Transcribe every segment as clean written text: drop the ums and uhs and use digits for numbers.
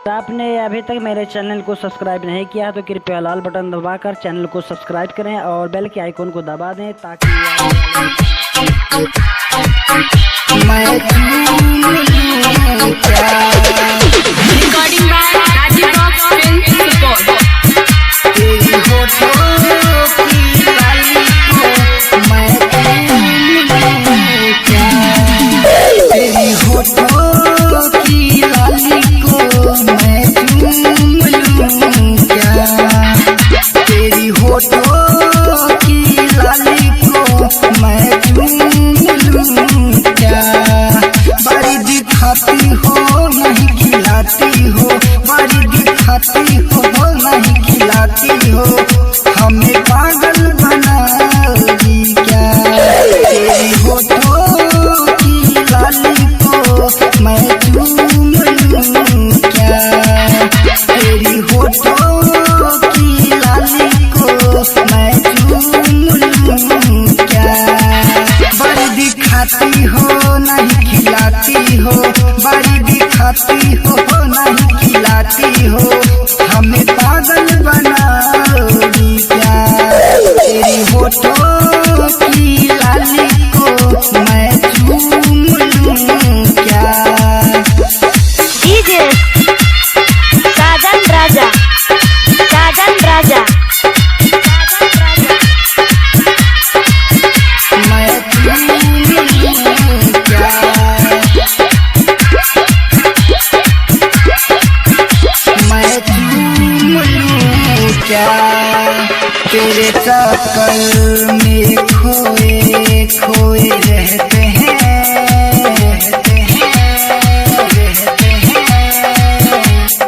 तो आपने अभी तक मेरे चैनल को सब्सक्राइब नहीं किया तो कृपया लाल बटन दबाकर चैनल को सब्सक्राइब करें और बेल के आइकन को दबा दें ताकि हमें पागल बनाओगी क्या? तेरी होठों की लाली को मैं चूम लूं क्या? तेरी होठों की लाली को मैं चूम लूं क्या? बड़ी दिखाती हो नहीं खिलाती हो, बड़ी दिखाती हो नहीं खिलाती हो, हमें पागल बनाओगी क्या? तेरी होठों की लाली को मैं चूम लूं क्या? डीजे साजन राजा, साजन राजा, मैं चूम लूं क्या? मैं चूम लूं क्या? तेरे चक्कर में खोए खोए रहते हैं,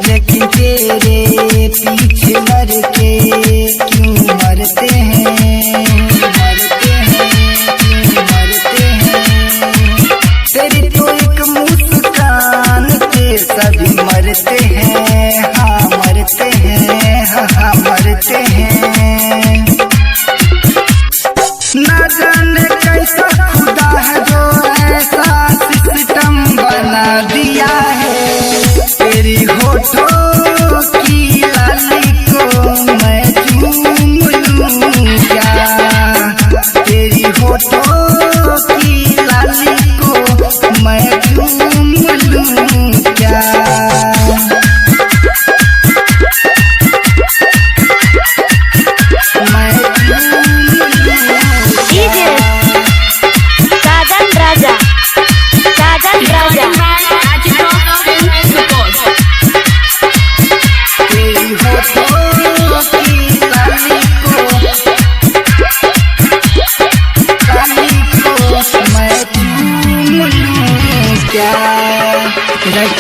लेकिन तेरे पीछे लड़ के क्यों मरते हैं, मरते हैं, क्यों मरते हैं? तेरी तो एक मुस्कान पे सभी मरते हैं, हाँ मरते हैं, हाँ मरते हैं। ना जाने कैसा खुदा है जो ऐसा सिस्टम बना दिया है। तेरी होठों की लाली को मैं चूम लूं क्या? तेरी होठों की लाली को मैं चूम लूं क्या? डीजे साजन राजा, साजन राजा, तेरी होठों की लाली को मैं चूम लूं क्या?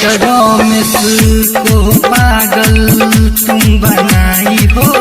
रटों में को पागल तुम बनाई हो,